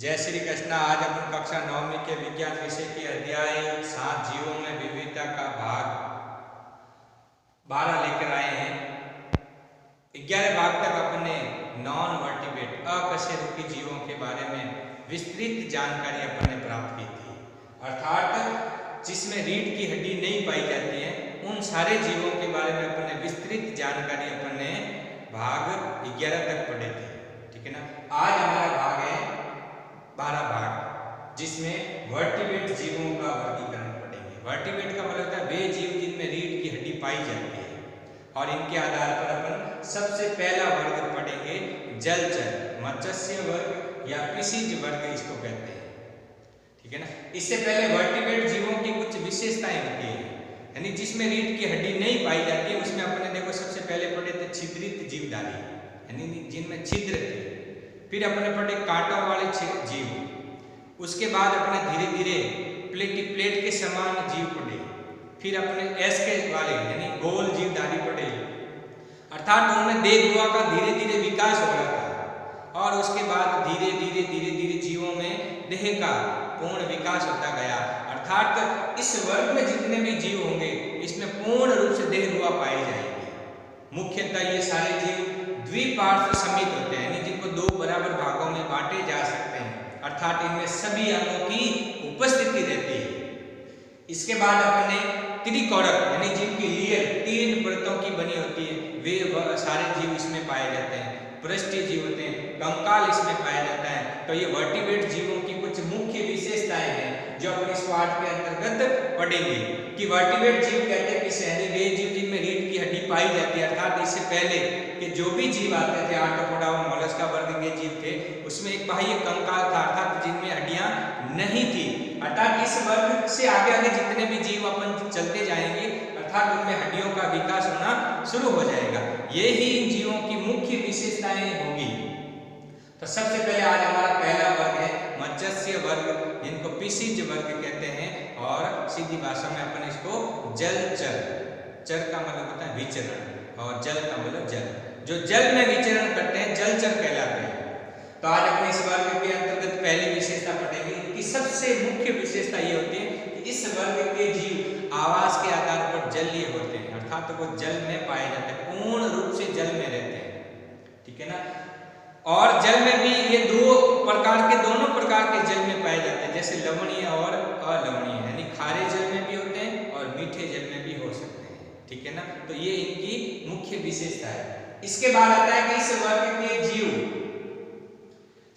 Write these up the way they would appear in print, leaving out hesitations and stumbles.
जय श्री कृष्ण। आज अपन कक्षा 9वीं के विज्ञान विषय के अध्याय 7 जीवों में विविधता का भाग 12 लेकर आए हैं। 11 भाग तक अपने नॉन वर्टिब्रेट अकशेरुकी जीवों के बारे में विस्तृत जानकारी अपन ने प्राप्त की थी, अर्थात जिसमें रीढ़ की हड्डी नहीं पाई जाती है उन सारे जीवों के बारे में अपन ने विस्तृत जानकारी अपन ने भाग 11 तक पढ़े थे। ठीक है ना। आज हमारा भाग है 12 भाग, जिसमें वर्टिब्रेट जीवों का वर्गीकरण पढ़ेंगे। वर्टिब्रेट का मतलब होता है वे जीव जिनमें रीढ़ की हड्डी पाई जाती है, और इनके आधार पर अपन सबसे पहला वर्ग पढ़ेंगे जलचर, मत्स्य वर्ग या पिसीज वर्ग इसको कहते हैं। ठीक है ना। इससे पहले वर्टिब्रेट जीवों की कुछ विशेषताएं होती है, यानी जिसमें रीढ़ की हड्डी नहीं पाई जाती है उसमें अपन ने देखो सबसे पहले पढ़े थे छिद्रित जीवधारी, यानी जिनमें छिद्र थे। फिर अपने पढ़े कांटों वाले जीव, उसके बाद अपने धीरे धीरे प्लेट के समान जीव पढ़े। फिर अपने एस के वाले यानी गोल जीवधारी पढ़े, अर्थात उनमें देह गुहा का धीरे धीरे विकास हो रहा था, और उसके बाद धीरे धीरे जीवों में देह का पूर्ण विकास होता गया। अर्थात इस वर्ग में जितने भी जीव होंगे इसमें पूर्ण रूप से देह गुहा पाई जाएगी। मुख्यतः ये सारे जीव द्विपार्श्व समित होते हैं, यानी जिनको दो बराबर भागों में बांटे जा सकते हैं, अर्थात इनमें सभी अंगों की उपस्थिति रहती है। इसके बाद अपने त्रिकोणक यानी जिनकी लेयर 3 परतों की बनी होती है वे सारे जीव इसमें पाए जाते हैं। पृष्ठीय जीव होते हैं, कंकाल इसमें पाया जाता है। तो ये वर्टिब्रेट जीवों की कुछ मुख्य विशेषताएं हैं जो अपन इस पाठ के अंतर्गत पढ़ेंगे। कि वर्टिब्रेट जीव कहते हैं किसे, यानी वे जीव जिनमें रीढ़ की हड्डी पाई जाती है, अर्थात इससे पहले कि जो भी जीव आते थे आर्थ्रोपोडा और मोलस्का वर्ग के जीव थे उसमें एक बाह्य कंकाल था, अर्थात जिनमें हड्डियां नहीं थी। अर्थात इस वर्ग से आगे जितने भी जीव अपन चलते जाएंगे अर्थात उनमें हड्डियों का विकास होना शुरू हो जाएगा। ये ही इन जीवों की मुख्य विशेषताएं होगी। तो सबसे पहले आज हमारा पहला वर्ग है मत्स्य वर्ग, जिनको पिसीज वर्ग कहते हैं, और सीधी भाषा में अपन इसको जलचर, चर का मतलब होता है विचरण और जल का मतलब जल, जो जल में विचरण करते हैं जलचर कहलाते हैं। तो आज अपने इस वर्ग के अंतर्गत पहली विशेषता पढ़ेंगे। इनकी सबसे मुख्य विशेषता ये होती है कि इस वर्ग के जीव आवास के आधार पर जलीय होते हैं, अर्थात तो वो जल में पाए जाते हैं, पूर्ण रूप से जल में रहते हैं। ठीक है ना। और जल में भी ये दोनों प्रकार के जल में पाए जाते हैं, जैसे लवणीय और अलवणीय, यानी खारे जल में भी होते हैं और मीठे जल में भी हो सकते हैं। ठीक है ना। तो ये इनकी मुख्य विशेषता है। इसके बाद आता है कि इस वर्ग के जीव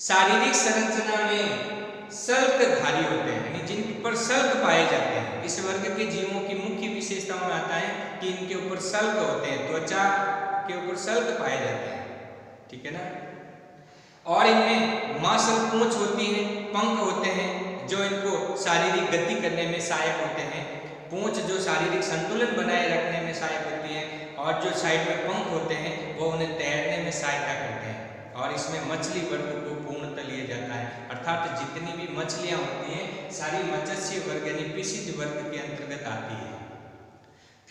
शारीरिक संरचना में सल्कधारी होते हैं, यानी जिन पर सल्क पाए जाते हैं। इस वर्ग के जीवों की मुख्य विशेषताओं में आता है कि इनके ऊपर सल्क होते हैं, त्वचा के ऊपर सल्क पाए जाते हैं। ठीक है ना। और इनमें मांसल पूंछ होती है, पंख होते हैं जो इनको शारीरिक गति करने में सहायक होते हैं, पूंछ जो शारीरिक संतुलन बनाए रखने में सहायक होती है, और जो साइड में पंख होते हैं वो उन्हें तैरने में सहायता करते हैं। और इसमें मछली वर्ग को पूर्णतः लिया जाता है, अर्थात जितनी भी मछलियां होती हैं सारी मत्स्य वर्ग यानी पिसीज वर्ग के अंतर्गत आती है।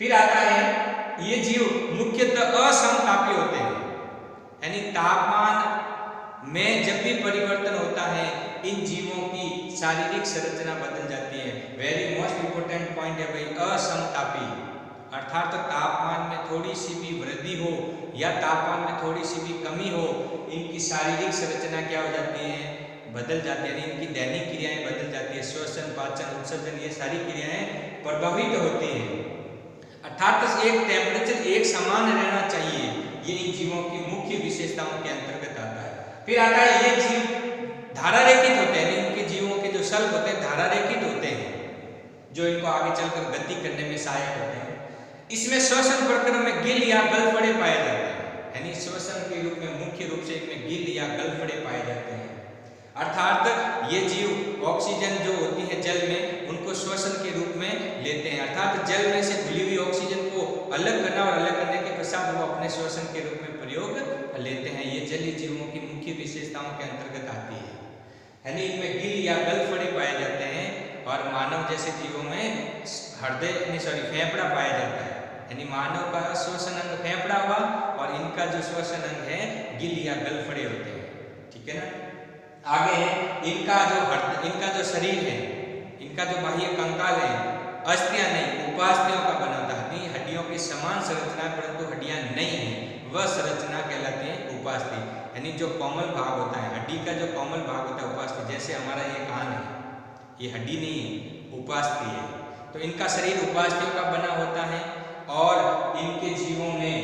फिर आता है ये जीव मुख्यतः असमतापी होते हैं, यानी तापमान में जब भी परिवर्तन होता है इन जीवों की शारीरिक संरचना बदल जाती है। वेरी मोस्ट इंपोर्टेंट पॉइंट है भाई, असमतापी, अर्थात तापमान में थोड़ी सी भी वृद्धि हो या तापमान में थोड़ी सी भी कमी हो, इनकी शारीरिक संरचना क्या हो जाती है, बदल जाती है, इनकी दैनिक क्रियाएं बदल जाती है। श्वसन, पाचन, उत्सर्जन ये सारी क्रियाएं प्रभावित होती हैं। अर्थात एक टेम्परेचर एक समान रहना चाहिए, ये इन जीवों की मुख्य विशेषताओं के अंतर्गत आता है। फिर आता है ये जीव धारारेखित होते हैं, इनके जीवों के जो सल्क होते हैं धारारेखित होते हैं, जो इनको आगे चलकर गति करने में सहायक होते हैं। इसमें श्वसन प्रक्रिया में गिल या गलफड़े पाए जाते हैं, यानी श्वसन के रूप में मुख्य रूप से इनमें गिल या गलफड़े पाए जाते हैं। अर्थात ये जीव ऑक्सीजन जो होती है जल में उनको श्वसन के रूप में लेते हैं, अर्थात जल में से घुली हुई ऑक्सीजन को अलग करना और अलग करने के पश्चात वो अपने श्वसन के रूप में प्रयोग लेते हैं। ये जलीय जीवों की मुख्य विशेषताओं के अंतर्गत आती है, यानी इनमें गिल या गलफड़े पाए जाते हैं। और मानव जैसे जीवों में फेफड़ा पाया जाता है, यानी मानव का श्वसन अंग फेफड़ा हुआ और इनका जो श्वसन अंग है गिल या गलफड़े होते हैं। ठीक है ना। आगे है इनका जो शरीर है, इनका जो बाह्य कंकाल है अस्थियां नहीं उपास्थियों का बना होता है। हड्डियों की समान संरचना परंतु हड्डियां नहीं है, वह संरचना कहलाती है उपास्थि। यानी जो कोमल भाग होता है, हड्डी का जो कोमल भाग होता है उपास्थि, जैसे हमारा ये कान है, ये हड्डी नहीं है, उपास्थि है। तो इनका शरीर उपास्थियों का बना होता है और इनके जीवों में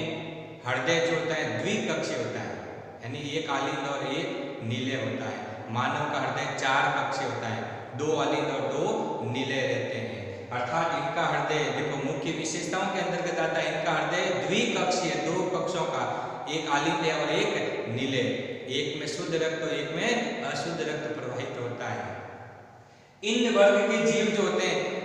हृदय जो होता है द्विकक्षीय होता है, यानी एक आलिंद और एक नीले होता है। मानव का हृदय 4 कक्षीय होता है, 2 आलिंद और 2 नीले रहते हैं। अर्थात इनका हृदय देखो मुख्य विशेषताओं के अंतर्गत आता है। इनका हृदय द्विकक्षीय 2 कक्षों का, एक आलिंद और एक नीले, एक में शुद्ध रक्त और एक में अशुद्ध रक्त प्रवाहित होता है। इन वर्ग के जीव जो होते हैं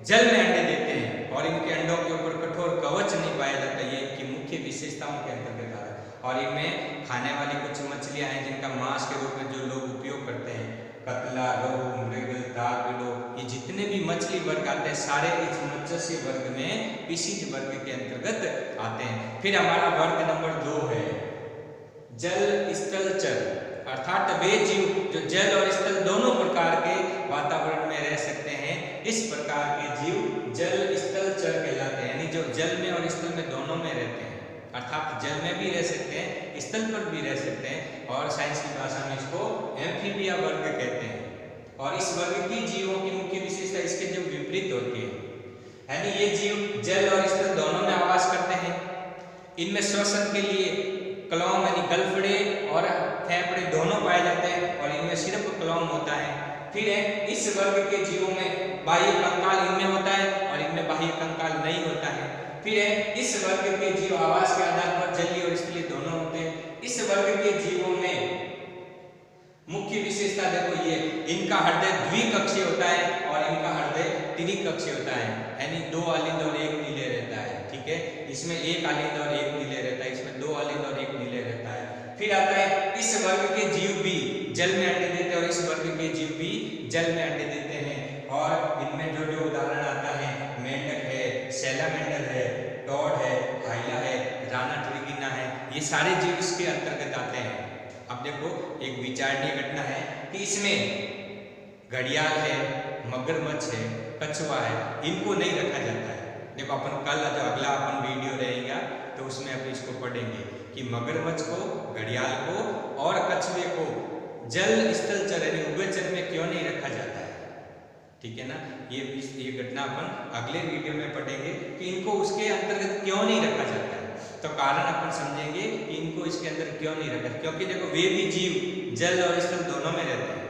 जल में अंडे देते हैं और इनके अंडों के ऊपर कठोर कवच नहीं पाया जाता, ये इनकी मुख्य विशेषताओं के अंतर्गत आता है। और इनमें खाने वाली कुछ मछलियां हैं जिनका मांस के रूप में जो लोग उपयोग करते हैं, कतला, रोहू, मृगल, तारपिडो, ये जितने भी मछली वर्ग आते हैं सारे इस मत्स्य वर्ग में फिशिज वर्ग के अंतर्गत आते हैं। फिर हमारा वर्ग नंबर 2 है जल स्थल चर, अर्थात वे जीव जो जल और स्थल दोनों प्रकार के वातावरण में रह सकते हैं, इस प्रकार के जीव जल स्थल चर कहलाते हैं। यानी जो जल में और स्थल में दोनों में रहते हैं, अर्थात जल में भी रह सकते हैं, स्थल पर भी रह सकते हैं, और साइंस की भाषा में इसको एम्फीबिया वर्ग कहते हैं। और इस वर्ग की जीवों की मुख्य विशेषता इसके जो विपरीत होती है, यानी ये जीव जल और स्थल दोनों में आवास करते हैं। इनमें श्वसन के लिए क्लोम यानी गलफड़े और फेफड़े दोनों पाए जाते हैं और इनमें सिर्फ क्लोम होता है। फिर है इस वर्ग के जीवों में बाह्य कंकाल इनमें होता है और इनमें बाह्य कंकाल नहीं होता है। फिर है इस वर्ग के जीव आवास के आधार पर जलीय और स्थलीय दोनों होते हैं। इस वर्ग के जीवों में मुख्य विशेषता देखो ये, इनका हृदय द्विकक्षीय होता है और इनका हृदय त्रिकक्षीय होता है, यानी 2 आलिंद और 1 नीले रहता है। ठीक है, इसमें 1 आलिंद और 1 नीले रहता है, इसमें 2 आलिंद और 1 नीले रहता है। फिर आता है इस वर्ग के जीव भी जल में अंडे देते हैं और इस वर्ग के जीव भी जल में अंडे देते हैं। और इनमें जो जो उदाहरण आता है, मेंढक है, सैलामेंडर है, टॉड है, हाइला है, राना ट्रिगिना है, ये सारे जीव इसके अंतर्गत आते हैं। अब देखो एक विचारणीय घटना है कि इसमें घड़ियाल है, मगरमच्छ है, कछुआ है, इनको नहीं रखा जाता है। देखो अपन कल जो अगला अपन वीडियो रहेगा तो उसमें अपन इसको पढ़ेंगे कि मगरमच्छ को, घड़ियाल को और कछुए को जल स्थल चर यानी उभयचर में क्यों नहीं रखा जाता है। ठीक है ना, ये घटना अपन अगले वीडियो में पढ़ेंगे कि इनको उसके अंतर्गत क्यों नहीं रखा जाता है। तो कारण अपन समझेंगे कि इनको इसके अंदर क्यों नहीं रखा, क्योंकि देखो वे भी जीव जल और स्थल दोनों में रहते हैं।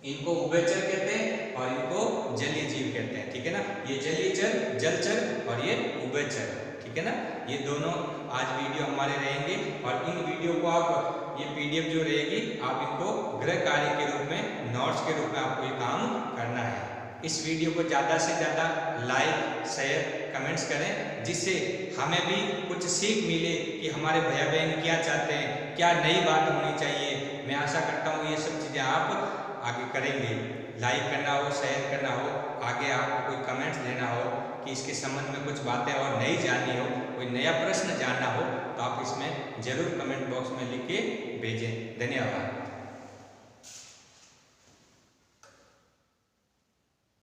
इनको उभयचर कहते हैं और इनको जलीय जीव कहते हैं। ठीक है ना, ये जलीय चर, जलचर और ये उभयचर। ठीक है ना, ये दोनों आज वीडियो हमारे रहेंगे और इन वीडियो को आप ये PDF जो रहेगी आप इनको गृह कार्य के रूप में, नोट्स के रूप में आपको ये काम करना है। इस वीडियो को ज़्यादा से ज़्यादा लाइक, शेयर, कमेंट्स करें, जिससे हमें भी कुछ सीख मिले कि हमारे भैया बहन क्या चाहते हैं, क्या नई बात होनी चाहिए। मैं आशा करता हूँ ये सब चीज़ें आप आगे करेंगे। लाइक करना हो, शेयर करना हो, आगे आपको कोई कमेंट्स देना हो कि इसके संबंध में कुछ बातें और नई जाननी हो, कोई नया प्रश्न जानना हो, तो आप इसमें ज़रूर कमेंट बॉक्स में लिख के भेजें। धन्यवाद।